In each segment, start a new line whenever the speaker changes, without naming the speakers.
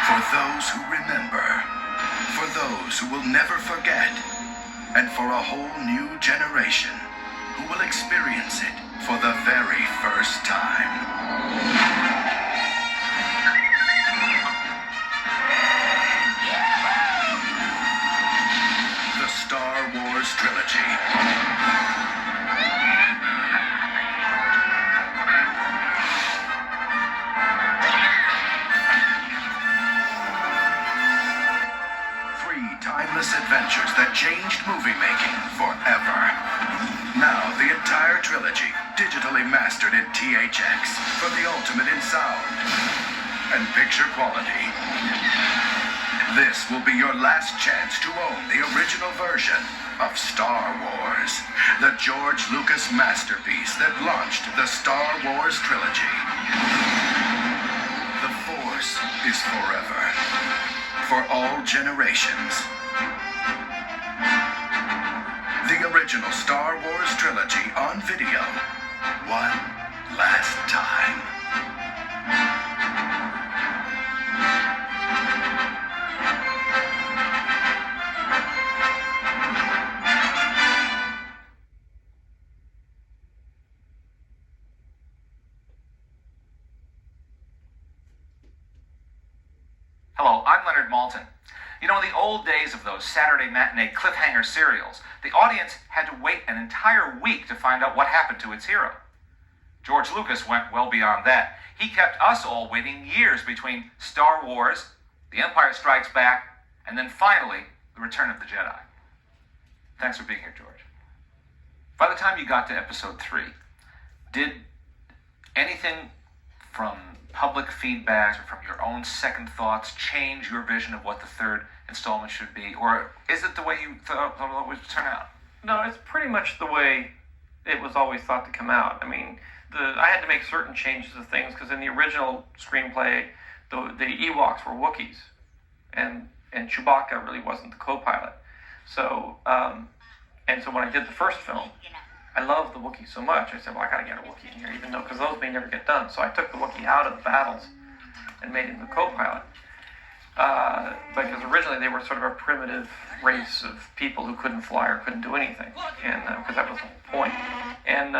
For those who remember, for those who will never forget, and for a whole new generation who will experience it for the very first time. The Star Wars Trilogy. Timeless adventures that changed movie making forever. Now, the entire trilogy, digitally mastered in THX for the ultimate in sound and picture quality. This will be your last chance to own the original version of Star Wars, the George Lucas masterpiece that launched the Star Wars Trilogy. The Force is forever, for all generations. The original Star Wars Trilogy on video, one last time.
Hello, I'm Leonard Maltin. You know, in the old days of those Saturday matinee cliffhanger serials, the audience had to wait an entire week to find out what happened to its hero. George Lucas went well beyond that. He kept us all waiting years between Star Wars, The Empire Strikes Back, and then finally, The Return of the Jedi. Thanks for being here, George. By the time you got to episode 3, did anything from public feedback or from your own second thoughts change your vision of what the third installment should be? Or is it the way you thought it would turn out?
No, it's pretty much the way it was always thought to come out. I mean, I had to make certain changes to things because in the original screenplay, the Ewoks were Wookiees, and Chewbacca really wasn't the co-pilot. So, and so when I did the first film, I loved the Wookiee so much. I said, well, I got to get a Wookiee in here, even though, because those may never get done. So I took the Wookiee out of the battles and made him the co-pilot. Because originally they were sort of a primitive race of people who couldn't fly or couldn't do anything, and because that was the whole point. And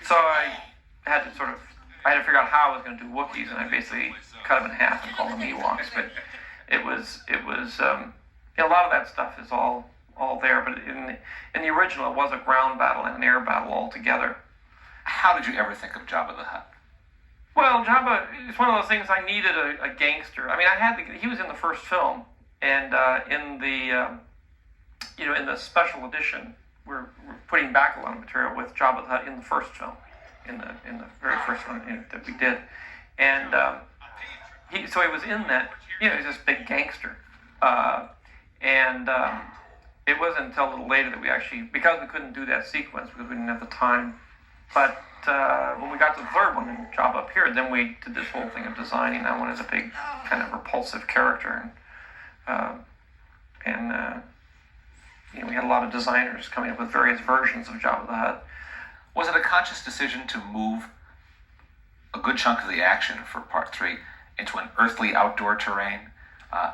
so I had to figure out how I was going to do Wookiees, and I basically cut them in half and called them Ewoks. But it was a lot of that stuff is all there, but in the original it was a ground battle and an air battle all together.
How did you ever think of Jabba the Hutt?
Well, Jabba, it's one of those things. I needed a gangster. I mean, he was in the first film, and in the special edition, we're putting back a lot of material with Jabba the Hutt in the first film, in the very first one that we did, and he was in that. He's this big gangster, and it wasn't until a little later that we actually, because we couldn't do that sequence because we didn't have the time. But when we got to the third one and Jabba appeared, then we did this whole thing of designing that one as a big kind of repulsive character, and we had a lot of designers coming up with various versions of Jabba the Hutt.
Was it a conscious decision to move a good chunk of the action for Part 3 into an earthly outdoor terrain?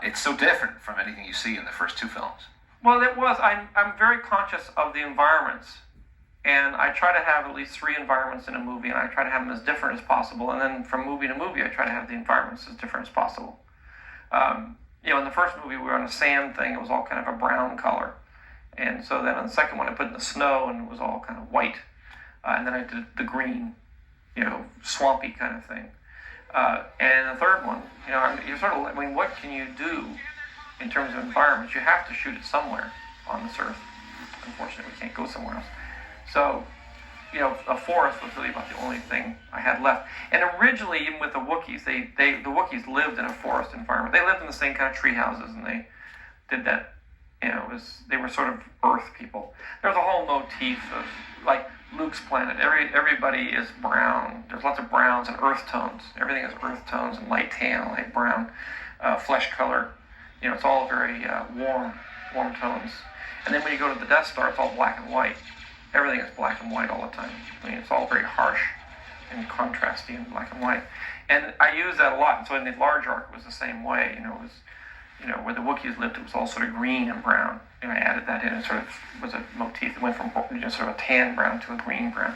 It's so different from anything you see in the first 2 films.
Well, it was. I'm very conscious of the environments, and I try to have at least 3 environments in a movie, and I try to have them as different as possible. And then from movie to movie, I try to have the environments as different as possible. In the first movie, we were on a sand thing. It was all kind of a brown color. And so then on the second one, I put in the snow, and it was all kind of white. And then I did the green, swampy kind of thing. And the third one, what can you do in terms of environments? You have to shoot it somewhere on this earth. Unfortunately, we can't go somewhere else. So, a forest was really about the only thing I had left. And originally, even with the Wookiees, the Wookiees lived in a forest environment. They lived in the same kind of tree houses, and they did that. They were sort of earth people. There's a whole motif of, like, Luke's planet. Everybody is brown. There's lots of browns and earth tones. Everything is earth tones and light tan, light brown, flesh color. It's all very warm tones. And then when you go to the Death Star, it's all black and white. Everything is black and white all the time. I mean, it's all very harsh. and contrasty and black and white. And I use that a lot. And so in the large arc, it was the same way. It was, where the Wookiees lived, it was all sort of green and brown. I added that in. It sort of was a motif that went from sort of a tan brown to a green brown.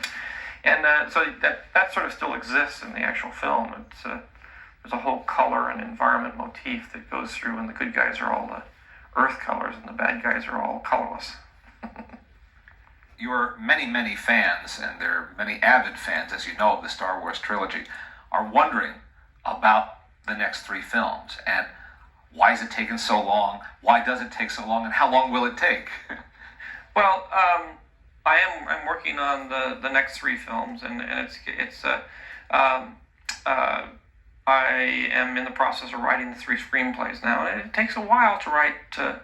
And so that sort of still exists in the actual film. There's a whole color and environment motif that goes through, and the good guys are all the earth colors, and the bad guys are all colorless.
Your many, many fans, and there are many avid fans, as you know, of the Star Wars trilogy, are wondering about the next 3 films, and why has it taken so long? Why does it take so long? And how long will it take?
Well, I'm working on the next 3 films, and I am in the process of writing the 3 screenplays now. And it takes a while to write the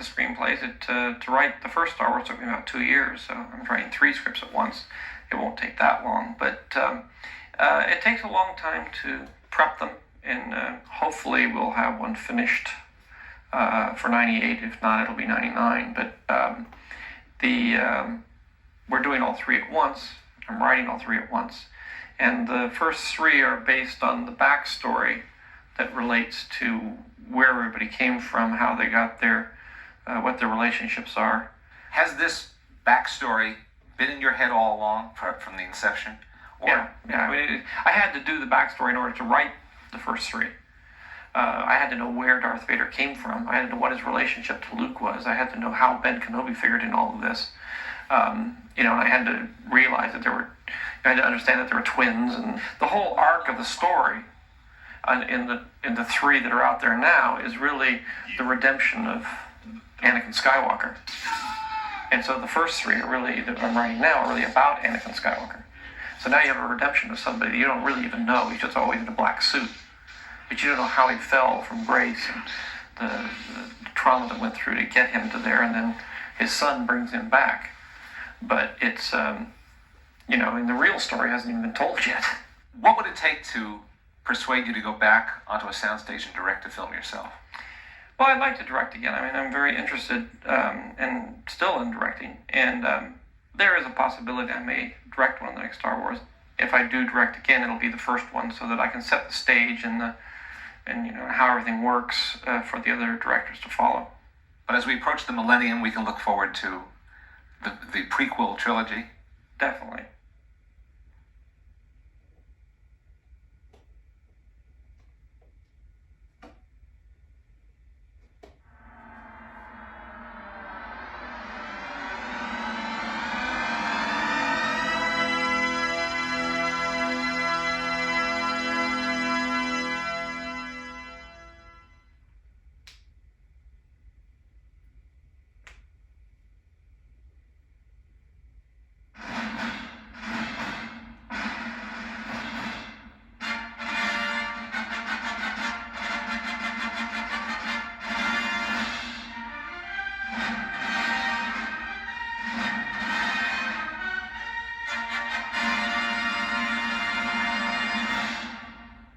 screenplays. To write the first Star Wars took me about 2 years, so I'm writing 3 scripts at once. It won't take that long, but it takes a long time to prep them, and hopefully we'll have one finished for 98. If not, it'll be 99. But we're doing all 3 at once. I'm writing all 3 at once. And the first 3 are based on the backstory that relates to where everybody came from, how they got there, what their relationships are.
Has this backstory been in your head all along from the inception?
Yeah. I mean, I had to do the backstory in order to write the first 3. I had to know where Darth Vader came from. I had to know what his relationship to Luke was. I had to know how Ben Kenobi figured in all of this. And I had to realize that I had to understand that there were twins, and the whole arc of the story in the 3 that are out there now is really the redemption of Anakin Skywalker. And so the first 3 are really, that I'm writing now, are really about Anakin Skywalker. So now you have a redemption of somebody that you don't really even know. He's just always in a black suit. But you don't know how he fell from grace and the trauma that went through to get him to there, and then his son brings him back. But it's, and the real story hasn't even been told yet.
What would it take to persuade you to go back onto a soundstage and direct a film yourself?
Well, I'd like to direct again. I mean, I'm very interested and still in directing. And there is a possibility I may direct one of the next Star Wars. If I do direct again, it'll be the first one, so that I can set the stage and how everything works for the other directors to follow.
But as we approach the millennium, we can look forward to the prequel trilogy.
Definitely.